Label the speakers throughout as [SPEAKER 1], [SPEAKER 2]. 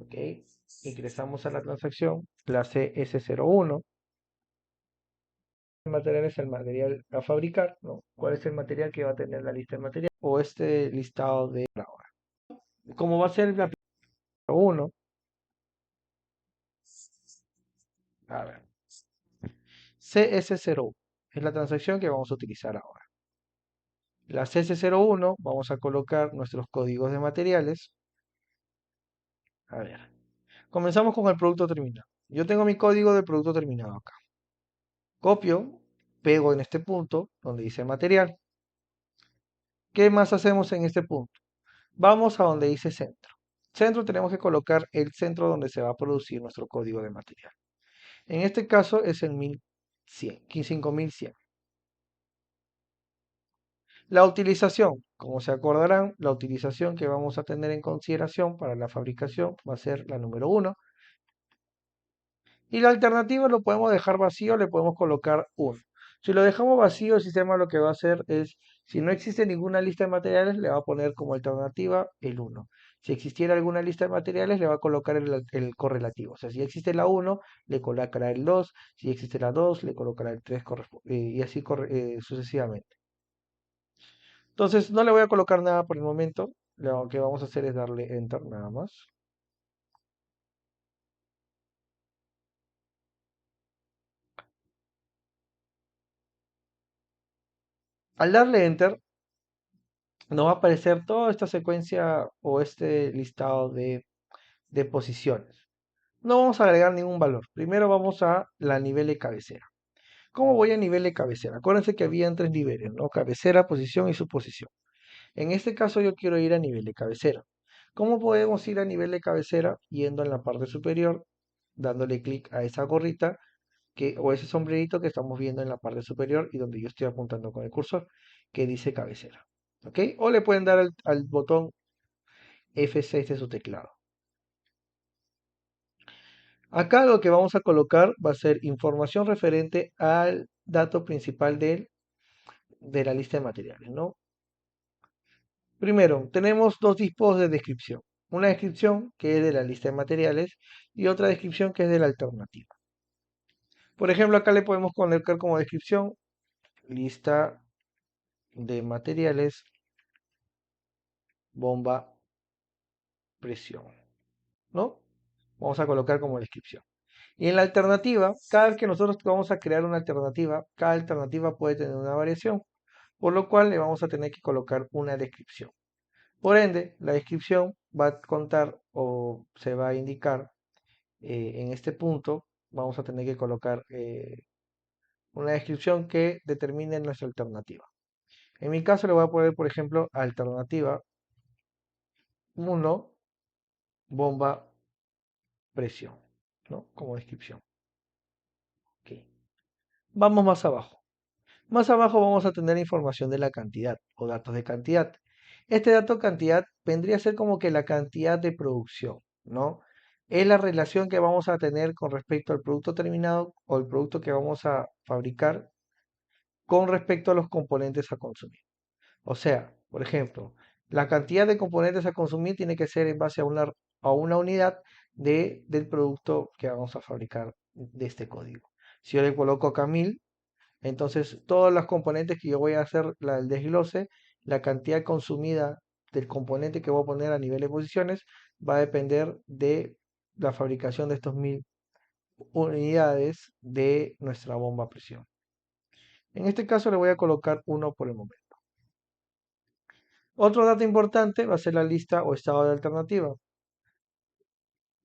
[SPEAKER 1] ¿ok? Ingresamos a la transacción, la CS01. El material es el material a fabricar, ¿no? ¿Cuál es el material que va a tener la lista de material? O este listado de ahora. Como va a ser la 1, a ver, CS01 es la transacción que vamos a utilizar ahora. La CS01 vamos a colocar nuestros códigos de materiales. A ver, comenzamos con el producto terminado. Yo tengo mi código de producto terminado acá. Copio, pego en este punto donde dice material. ¿Qué más hacemos en este punto? Vamos a donde dice centro. Centro tenemos que colocar el centro donde se va a producir nuestro código de material. En este caso es el 1100, 5100. La utilización, como se acordarán, la utilización que vamos a tener en consideración para la fabricación va a ser la número 1. Y la alternativa lo podemos dejar vacío, le podemos colocar 1. Si lo dejamos vacío, el sistema lo que va a hacer es, si no existe ninguna lista de materiales, le va a poner como alternativa el 1. Si existiera alguna lista de materiales, le va a colocar el correlativo. O sea, si existe la 1, le colocará el 2. Si existe la 2, le colocará el 3 y así sucesivamente. Entonces, no le voy a colocar nada por el momento. Lo que vamos a hacer es darle Enter nada más. Al darle Enter, nos va a aparecer toda esta secuencia o este listado de posiciones. No vamos a agregar ningún valor. Primero vamos a la nivel de cabecera. ¿Cómo voy a nivel de cabecera? Acuérdense que había 3 niveles, ¿no? Cabecera, posición y subposición. En este caso yo quiero ir a nivel de cabecera. ¿Cómo podemos ir a nivel de cabecera? Yendo en la parte superior, dándole clic a esa gorrita o ese sombrerito que estamos viendo en la parte superior y donde yo estoy apuntando con el cursor, que dice cabecera. ¿Ok? O le pueden dar al botón F6 de su teclado. Acá lo que vamos a colocar va a ser información referente al dato principal de la lista de materiales, ¿no? Primero, tenemos dos tipos de descripción. Una descripción que es de la lista de materiales y otra descripción que es de la alternativa. Por ejemplo, acá le podemos colocar como descripción lista de materiales, bomba, presión, ¿no? Vamos a colocar como descripción. Y en la alternativa, cada vez que nosotros vamos a crear una alternativa, cada alternativa puede tener una variación, por lo cual le vamos a tener que colocar una descripción. Por ende, la descripción va a contar o se va a indicar en este punto, vamos a tener que colocar una descripción que determine nuestra alternativa. En mi caso le voy a poner, por ejemplo, alternativa 1, bomba, presión, ¿no? Como descripción. Okay. Vamos más abajo. Más abajo vamos a tener información de la cantidad o datos de cantidad. Este dato cantidad vendría a ser como que la cantidad de producción, ¿no? Es la relación que vamos a tener con respecto al producto terminado o el producto que vamos a fabricar con respecto a los componentes a consumir. O sea, por ejemplo, la cantidad de componentes a consumir tiene que ser en base a una unidad del producto que vamos a fabricar de este código. Si yo le coloco acá 1000, entonces todos los componentes que yo voy a hacer el desglose, la cantidad consumida del componente que voy a poner a nivel de posiciones va a depender de la fabricación de estos 1000 unidades de nuestra bomba a presión. En este caso le voy a colocar 1 por el momento. Otro dato importante va a ser la lista o estado de alternativa.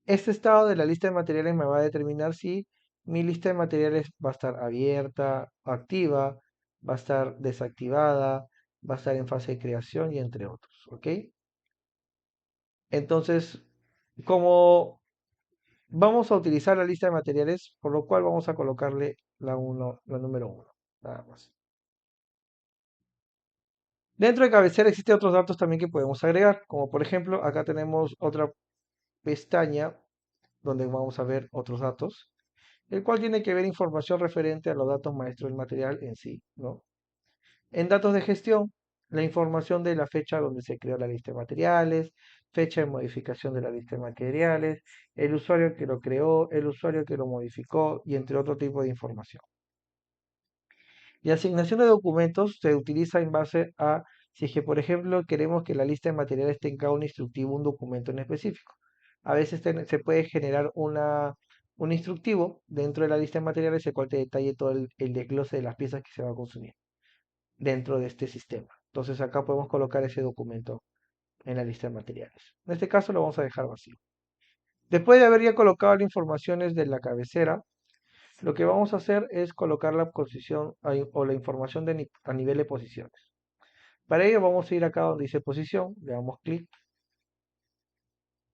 [SPEAKER 1] Este estado de la lista de materiales me va a determinar si mi lista de materiales va a estar abierta, activa, va a estar desactivada, va a estar en fase de creación y entre otros, ¿ok? Entonces, como vamos a utilizar la lista de materiales, por lo cual vamos a colocarle la número 1, nada más. Dentro de cabecera existen otros datos también que podemos agregar, como por ejemplo, acá tenemos otra pestaña donde vamos a ver otros datos, el cual tiene que ver información referente a los datos maestros del material en sí, ¿no? En datos de gestión la información de la fecha donde se creó la lista de materiales, fecha de modificación de la lista de materiales, el usuario que lo creó, el usuario que lo modificó y entre otro tipo de información. Y asignación de documentos se utiliza en base a si es que, por ejemplo, queremos que la lista de materiales tenga un instructivo, un documento en específico. A veces se puede generar un instructivo dentro de la lista de materiales, el cual te detalle todo el desglose de las piezas que se va a consumir dentro de este sistema. Entonces acá podemos colocar ese documento en la lista de materiales. En este caso lo vamos a dejar vacío. Después de haber ya colocado las informaciones de la cabecera, lo que vamos a hacer es colocar la posición o la información a nivel de posiciones. Para ello vamos a ir acá donde dice posición, le damos clic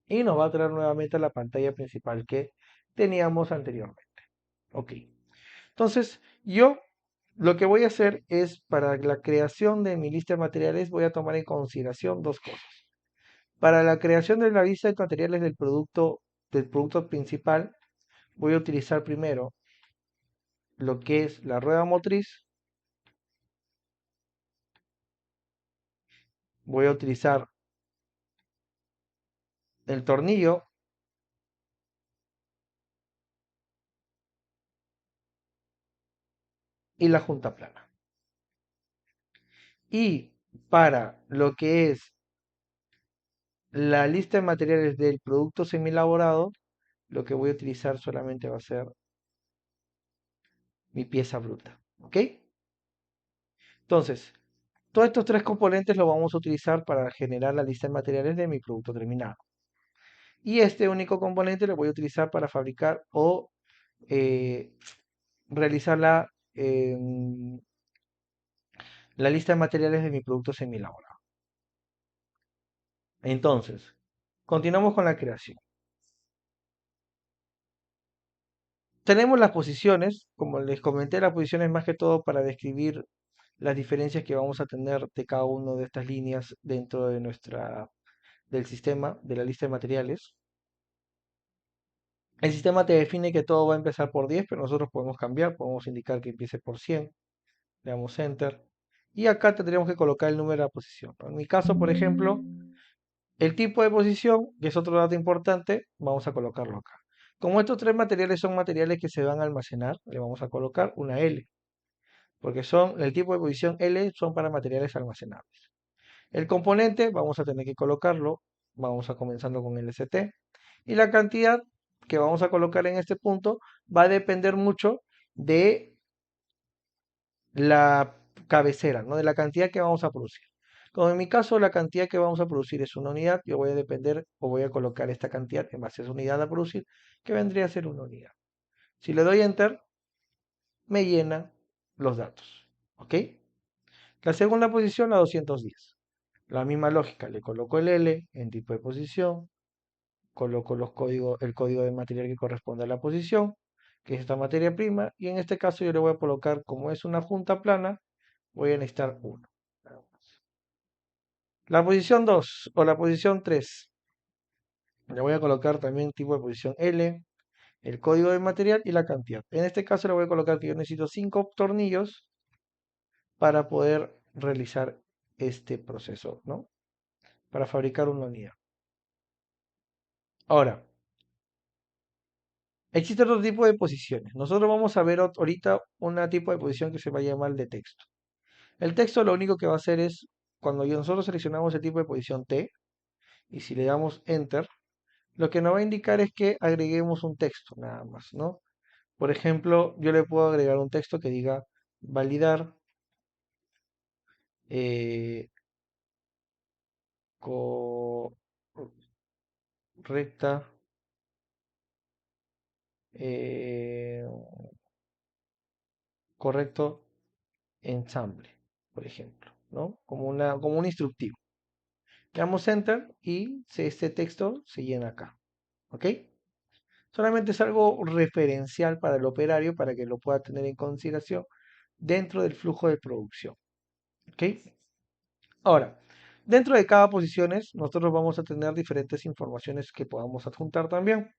[SPEAKER 1] y nos va a traer nuevamente a la pantalla principal que teníamos anteriormente. Ok. Entonces, yo lo que voy a hacer es para la creación de mi lista de materiales voy a tomar en consideración dos cosas. Para la creación de la lista de materiales del producto principal, voy a utilizar primero lo que es la rueda motriz, voy a utilizar el tornillo y la junta plana. Y para lo que es la lista de materiales del producto semielaborado, lo que voy a utilizar solamente va a ser mi pieza bruta. ¿Ok? Entonces, todos estos tres componentes los vamos a utilizar para generar la lista de materiales de mi producto terminado. Y este único componente lo voy a utilizar para fabricar o eh, realizar la lista de materiales de mi producto semielaborado. Entonces, continuamos con la creación. Tenemos las posiciones, como les comenté, las posiciones más que todo para describir las diferencias que vamos a tener de cada una de estas líneas dentro de del sistema, de la lista de materiales. El sistema te define que todo va a empezar por 10, pero nosotros podemos cambiar, podemos indicar que empiece por 100, le damos Enter, y acá tendríamos que colocar el número de la posición. En mi caso, por ejemplo, el tipo de posición, que es otro dato importante, vamos a colocarlo acá. Como estos tres materiales son materiales que se van a almacenar, le vamos a colocar una L, porque el tipo de posición L son para materiales almacenables. El componente vamos a tener que colocarlo, vamos a comenzando con el ST, y la cantidad que vamos a colocar en este punto va a depender mucho de la cabecera, ¿no? De la cantidad que vamos a producir. Como en mi caso la cantidad que vamos a producir es una unidad, yo voy a depender o voy a colocar esta cantidad en base a esa unidad a producir, que vendría a ser una unidad. Si le doy Enter, me llena los datos. ¿Ok? La segunda posición, la 210. La misma lógica, le coloco el L en tipo de posición, coloco el código de material que corresponde a la posición, que es esta materia prima, y en este caso yo le voy a colocar, como es una junta plana, voy a necesitar 1. La posición 2 o la posición 3, le voy a colocar también tipo de posición L, el código de material y la cantidad. En este caso le voy a colocar que yo necesito 5 tornillos para poder realizar este proceso, ¿no? Para fabricar una unidad. Ahora, existe otro tipo de posiciones. Nosotros vamos a ver ahorita un tipo de posición que se va a llamar de texto. El texto lo único que va a hacer es, cuando nosotros seleccionamos el tipo de posición T, y si le damos Enter, lo que nos va a indicar es que agreguemos un texto, nada más, ¿no? Por ejemplo, yo le puedo agregar un texto que diga validar eh, correcta eh, correcto ensamble, por ejemplo, ¿no? Como un instructivo. Le damos Enter y este texto se llena acá, ¿ok? Solamente es algo referencial para el operario para que lo pueda tener en consideración dentro del flujo de producción, ¿ok? Ahora, dentro de cada posiciones, nosotros vamos a tener diferentes informaciones que podamos adjuntar también.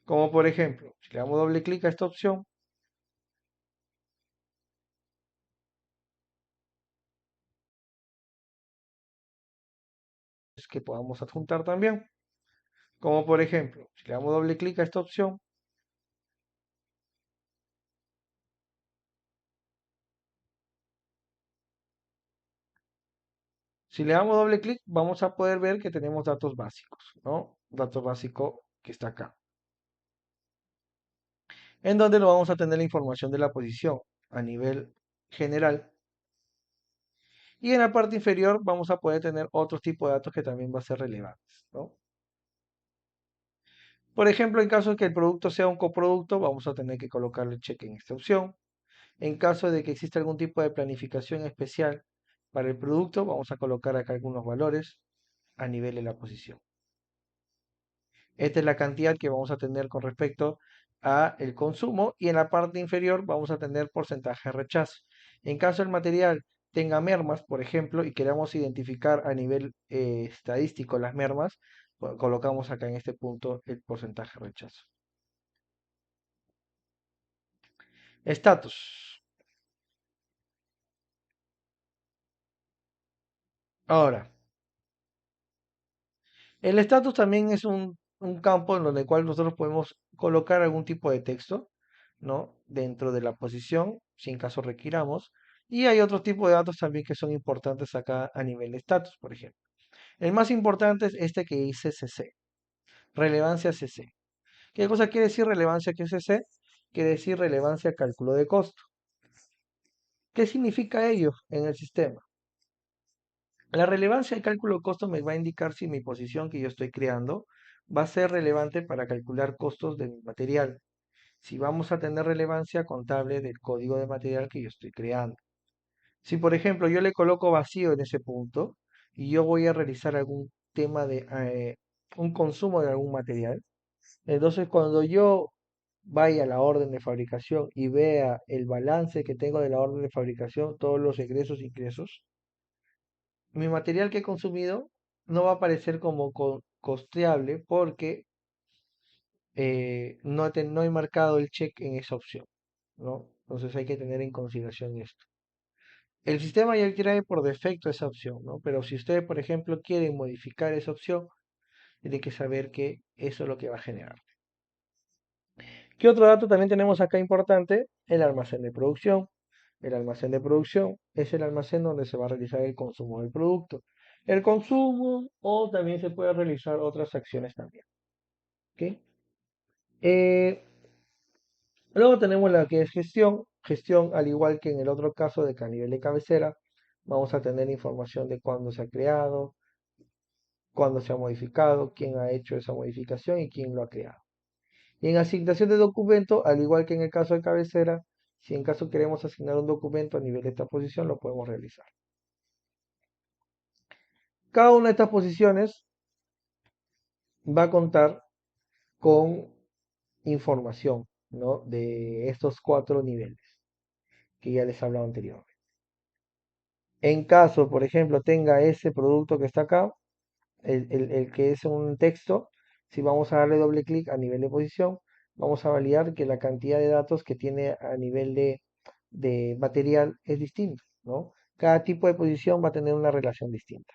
[SPEAKER 1] Como por ejemplo, si le damos doble clic a esta opción, que podamos adjuntar también. Como por ejemplo, si le damos doble clic a esta opción, si le damos doble clic, vamos a poder ver que tenemos datos básicos, ¿no? Datos básico que está acá, en donde lo vamos a tener la información de la posición a nivel general. Y en la parte inferior vamos a poder tener otro tipo de datos que también va a ser relevantes, ¿no? Por ejemplo, en caso de que el producto sea un coproducto, vamos a tener que colocarle check en esta opción. En caso de que exista algún tipo de planificación especial para el producto, vamos a colocar acá algunos valores a nivel de la posición. Esta es la cantidad que vamos a tener con respecto a el consumo y en la parte inferior vamos a tener porcentaje de rechazo. En caso el material tenga mermas, por ejemplo, y queramos identificar a nivel estadístico las mermas, colocamos acá en este punto el porcentaje de rechazo. Estatus. Ahora, el estatus también es un campo en el cual nosotros podemos colocar algún tipo de texto, ¿no? Dentro de la posición, si en caso requiramos. Y hay otro tipo de datos también que son importantes acá a nivel de estatus, por ejemplo. El más importante es este que dice CC, relevancia CC. ¿Qué cosa quiere decir relevancia que CC? Quiere decir relevancia cálculo de costo. ¿Qué significa ello en el sistema? La relevancia de cálculo de costo me va a indicar si mi posición que yo estoy creando va a ser relevante para calcular costos de mi material. Si vamos a tener relevancia contable del código de material que yo estoy creando. Si por ejemplo yo le coloco vacío en ese punto y yo voy a realizar algún tema de un consumo de algún material, entonces cuando yo vaya a la orden de fabricación y vea el balance que tengo de la orden de fabricación, todos los egresos e ingresos, mi material que he consumido no va a aparecer como costeable porque no he marcado el check en esa opción, ¿no? Entonces hay que tener en consideración esto. El sistema ya trae por defecto esa opción, ¿no? Pero si ustedes, por ejemplo, quieren modificar esa opción, tienen que saber que eso es lo que va a generar. ¿Qué otro dato también tenemos acá importante? El almacén de producción. El almacén de producción es el almacén donde se va a realizar el consumo del producto. El consumo o también se puede realizar otras acciones también. ¿Ok? Eh, Luego tenemos la que es gestión. Gestión, al igual que en el otro caso de que a nivel de cabecera, vamos a tener información de cuándo se ha creado, cuándo se ha modificado, quién ha hecho esa modificación y quién lo ha creado. Y en asignación de documento, al igual que en el caso de cabecera, si en caso queremos asignar un documento a nivel de esta posición, lo podemos realizar. Cada una de estas posiciones va a contar con información, ¿no? De estos 4 niveles que ya les he hablado anteriormente. En caso, por ejemplo, tenga ese producto que está acá, el que es un texto, si vamos a darle doble clic a nivel de posición, vamos a validar que la cantidad de datos que tiene a nivel de material es distinto, ¿no? Cada tipo de posición va a tener una relación distinta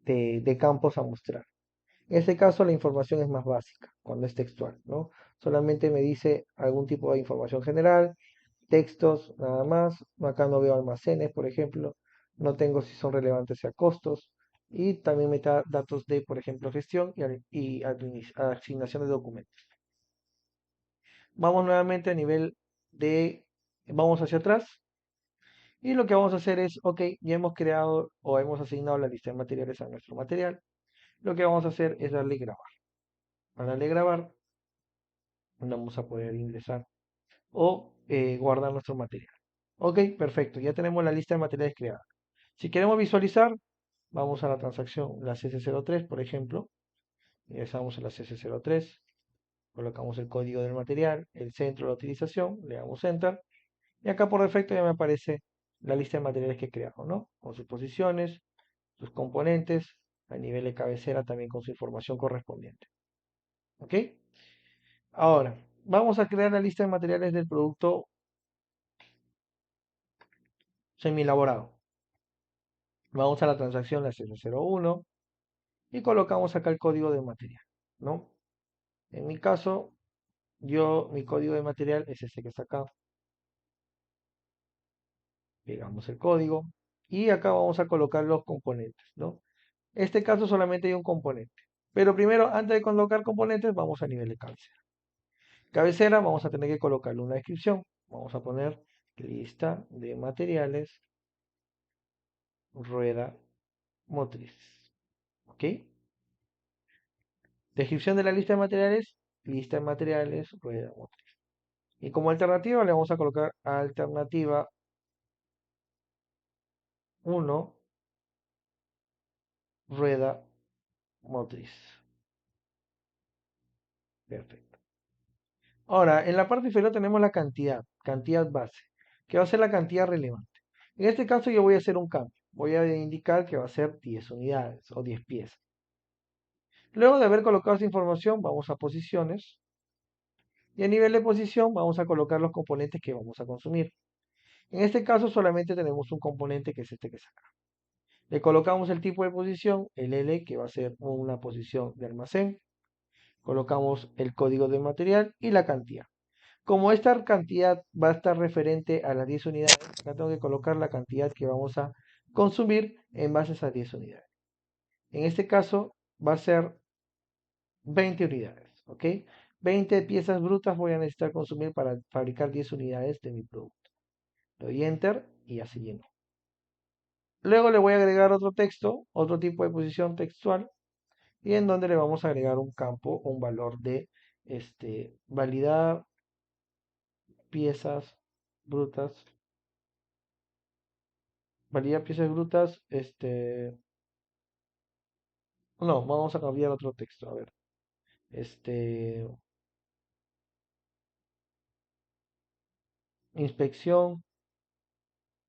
[SPEAKER 1] de campos a mostrar. En este caso, la información es más básica, cuando es textual, ¿no? Solamente me dice algún tipo de información general, textos, nada más. Acá no veo almacenes, por ejemplo. No tengo si son relevantes a costos. Y también me da datos de, por ejemplo, gestión y asignación de documentos. Vamos nuevamente a nivel de, vamos hacia atrás. Y lo que vamos a hacer es, ok, ya hemos creado o hemos asignado la lista de materiales a nuestro material. Lo que vamos a hacer es darle grabar. Al darle grabar, vamos a poder ingresar o guardar nuestro material. Ok, perfecto, ya tenemos la lista de materiales creada. Si queremos visualizar, vamos a la transacción, la CS03, por ejemplo. Ingresamos a la CS03, colocamos el código del material, el centro de la utilización, le damos Enter. Y acá por defecto ya me aparece la lista de materiales que he creado, ¿no? Con sus posiciones, sus componentes, a nivel de cabecera también con su información correspondiente. ¿Ok? Ahora, vamos a crear la lista de materiales del producto semi-elaborado. Vamos a la transacción, la CS01, y colocamos acá el código de material, ¿no? En mi caso, mi código de material es este que está acá. Pegamos el código y acá vamos a colocar los componentes, ¿no? En este caso solamente hay un componente. Pero primero, antes de colocar componentes, vamos a nivel de cabecera. Cabecera, vamos a tener que colocarle una descripción. Vamos a poner lista de materiales, rueda motriz. ¿Ok? Descripción de la lista de materiales, rueda motriz. Y como alternativa le vamos a colocar alternativa 1, rueda motriz. Perfecto. Ahora, en la parte inferior tenemos la cantidad base, que va a ser la cantidad relevante. En este caso yo voy a hacer un cambio. Voy a indicar que va a ser 10 unidades o 10 piezas. Luego de haber colocado esta información, vamos a posiciones. Y a nivel de posición vamos a colocar los componentes que vamos a consumir. En este caso solamente tenemos un componente que es este que saca. Le colocamos el tipo de posición, el L, que va a ser una posición de almacén. Colocamos el código de material y la cantidad. Como esta cantidad va a estar referente a las 10 unidades, acá tengo que colocar la cantidad que vamos a consumir en base a esas 10 unidades. En este caso va a ser 20 unidades, ¿ok? 20 piezas brutas voy a necesitar consumir para fabricar 10 unidades de mi producto. Le doy Enter y así lleno. Luego le voy a agregar otro texto, otro tipo de posición textual, y en donde le vamos a agregar un campo, un valor de validar piezas brutas. Validar piezas brutas, no, vamos a cambiar otro texto, a ver. Inspección,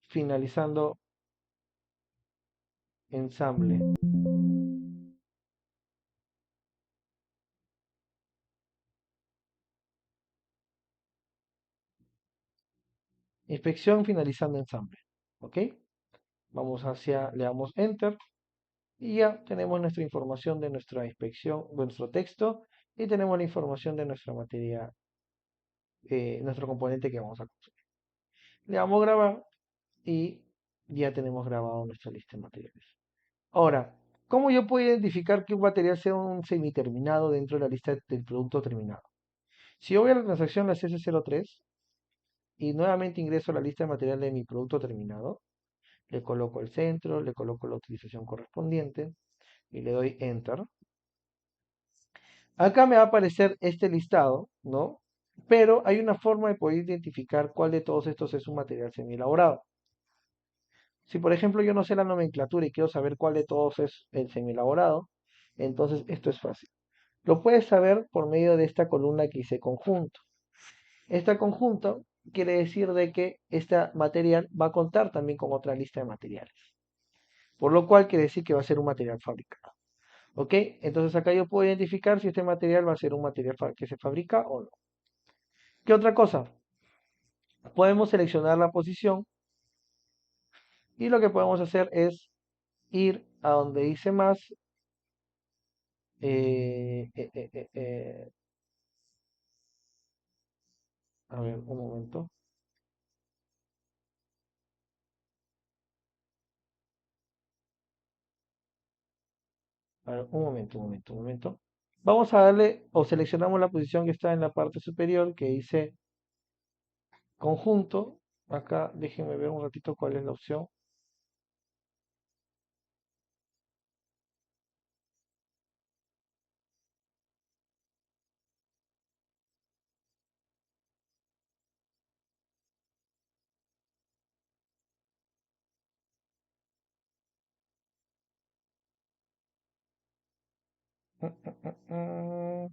[SPEAKER 1] finalizando ensamble. Inspección, finalizando ensamble. ¿Ok? Vamos le damos Enter y ya tenemos nuestra información de nuestra inspección, nuestro texto y tenemos la información de nuestra materia, nuestro componente que vamos a consumir. Le damos grabar y ya tenemos grabado nuestra lista de materiales. Ahora, ¿cómo yo puedo identificar que un material sea un semiterminado dentro de la lista del producto terminado? Si yo voy a la transacción la CS03 y nuevamente ingreso a la lista de material de mi producto terminado, le coloco el centro, le coloco la utilización correspondiente y le doy Enter. Acá me va a aparecer este listado, ¿no? Pero hay una forma de poder identificar cuál de todos estos es un material semi-elaborado. Si por ejemplo yo no sé la nomenclatura y quiero saber cuál de todos es el semi-elaborado, entonces esto es fácil. Lo puedes saber por medio de esta columna que dice conjunto. Este conjunto quiere decir de que este material va a contar también con otra lista de materiales. Por lo cual quiere decir que va a ser un material fabricado. ¿Ok? Entonces acá yo puedo identificar si este material va a ser un material que se fabrica o no. ¿Qué otra cosa? Podemos seleccionar la posición y lo que podemos hacer es ir a donde dice más. eh, eh, eh, eh, eh, a ver, un momento. A ver, un momento. Vamos a darle o seleccionamos la posición que está en la parte superior que dice conjunto. Acá déjenme ver un ratito cuál es la opción. Mm, mm, mm, mm.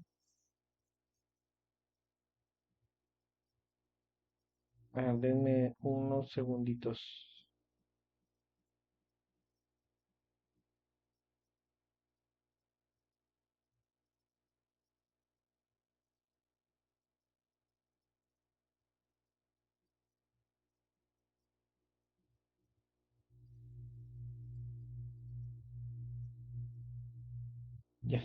[SPEAKER 1] A ver, denme unos segunditos. Ya,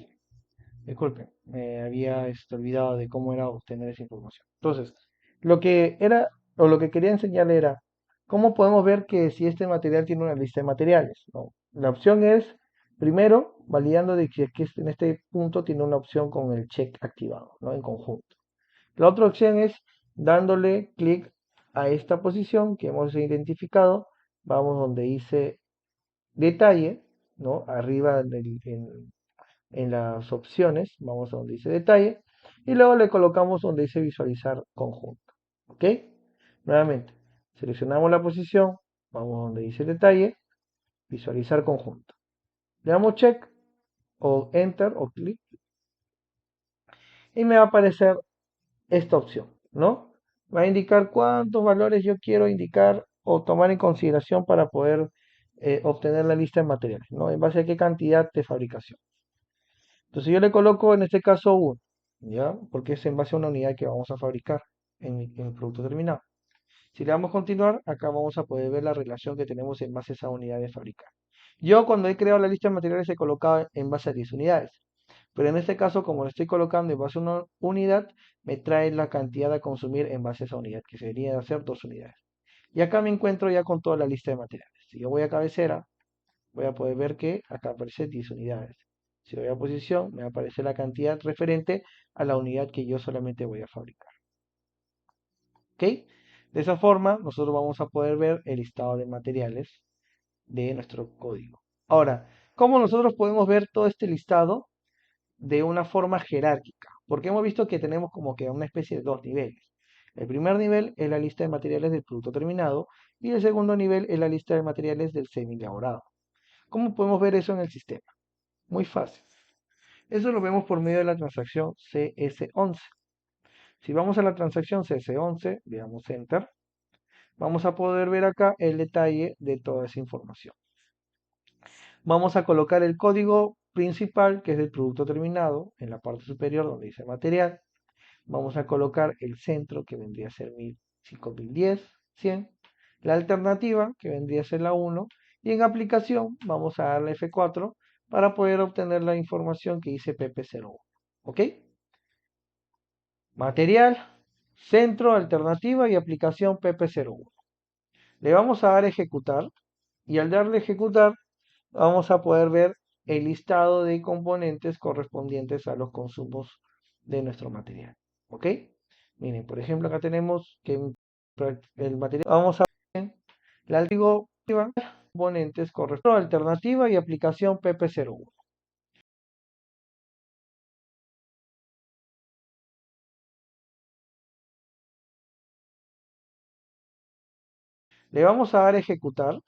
[SPEAKER 1] disculpen, me había olvidado de cómo era obtener esa información. Entonces, lo que era, o lo que quería enseñarle era, cómo podemos ver que si este material tiene una lista de materiales, ¿no? La opción es, primero, validando de que en este punto tiene una opción con el check activado, ¿no? En conjunto. La otra opción es dándole clic a esta posición que hemos identificado. Vamos donde dice detalle, ¿no? Arriba en las opciones, vamos a donde dice detalle. Y luego le colocamos donde dice visualizar conjunto. ¿Ok? Nuevamente, seleccionamos la posición, vamos donde dice detalle, visualizar conjunto. Le damos check o enter o clic y me va a aparecer esta opción, ¿no? Va a indicar cuántos valores yo quiero indicar o tomar en consideración para poder obtener la lista de materiales, ¿no? En base a qué cantidad de fabricación. Entonces yo le coloco en este caso 1, ¿ya? Porque es en base a una unidad que vamos a fabricar en el producto terminado. Si le damos continuar, acá vamos a poder ver la relación que tenemos en base a esa unidad de fabricar. Yo cuando he creado la lista de materiales he colocado en base a 10 unidades. Pero en este caso, como lo estoy colocando en base a una unidad, me trae la cantidad a consumir en base a esa unidad, que sería hacer 2 unidades. Y acá me encuentro ya con toda la lista de materiales. Si yo voy a cabecera, voy a poder ver que acá aparece 10 unidades. Si voy a posición, me va a aparecer la cantidad referente a la unidad que yo solamente voy a fabricar. ¿Ok? De esa forma, nosotros vamos a poder ver el listado de materiales de nuestro código. Ahora, ¿cómo nosotros podemos ver todo este listado de una forma jerárquica? Porque hemos visto que tenemos como que una especie de 2 niveles. El primer nivel es la lista de materiales del producto terminado y el segundo nivel es la lista de materiales del semi elaborado. ¿Cómo podemos ver eso en el sistema? Muy fácil. Eso lo vemos por medio de la transacción CS11. Si vamos a la transacción CS11, le damos Enter, vamos a poder ver acá el detalle de toda esa información. Vamos a colocar el código principal, que es del producto terminado, en la parte superior donde dice material. Vamos a colocar el centro, que vendría a ser 5010, 100. La alternativa, que vendría a ser la 1. Y en aplicación, vamos a darle F4 para poder obtener la información que dice PP01. ¿Ok? Material, centro, alternativa y aplicación PP01. Le vamos a dar ejecutar y al darle ejecutar vamos a poder ver el listado de componentes correspondientes a los consumos de nuestro material. ¿Ok? Miren, por ejemplo, acá tenemos que el material, vamos a ver la alternativa, componentes correspondientes, alternativa y aplicación PP01. Le vamos a dar ejecutar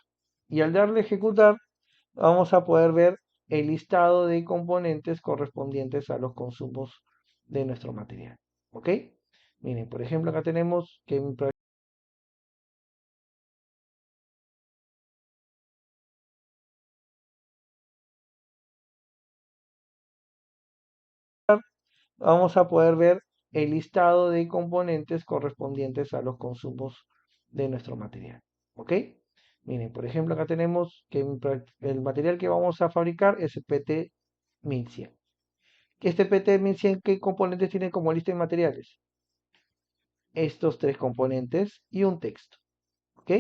[SPEAKER 1] y al darle ejecutar vamos a poder ver el listado de componentes correspondientes a los consumos de nuestro material. ¿Ok? Miren, por ejemplo, acá tenemos que vamos a poder ver el listado de componentes correspondientes a los consumos de nuestro material. ¿Ok? Miren, por ejemplo, acá tenemos que el material que vamos a fabricar es el PT1100. Este PT1100, ¿qué componentes tiene como lista de materiales? Estos 3 componentes y un texto. ¿Ok?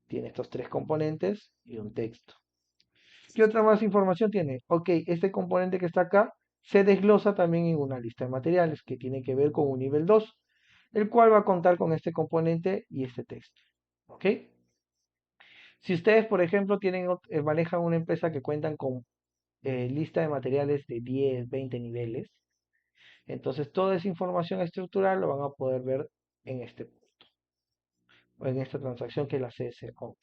[SPEAKER 1] Tiene estos 3 componentes y un texto. ¿Qué otra más información tiene? Ok, este componente que está acá se desglosa también en una lista de materiales que tiene que ver con un nivel 2, el cual va a contar con este componente y este texto. ¿Ok? Si ustedes, por ejemplo, manejan una empresa que cuentan con lista de materiales de 10, 20 niveles, entonces toda esa información estructural lo van a poder ver en este punto, o en esta transacción que es la CS11.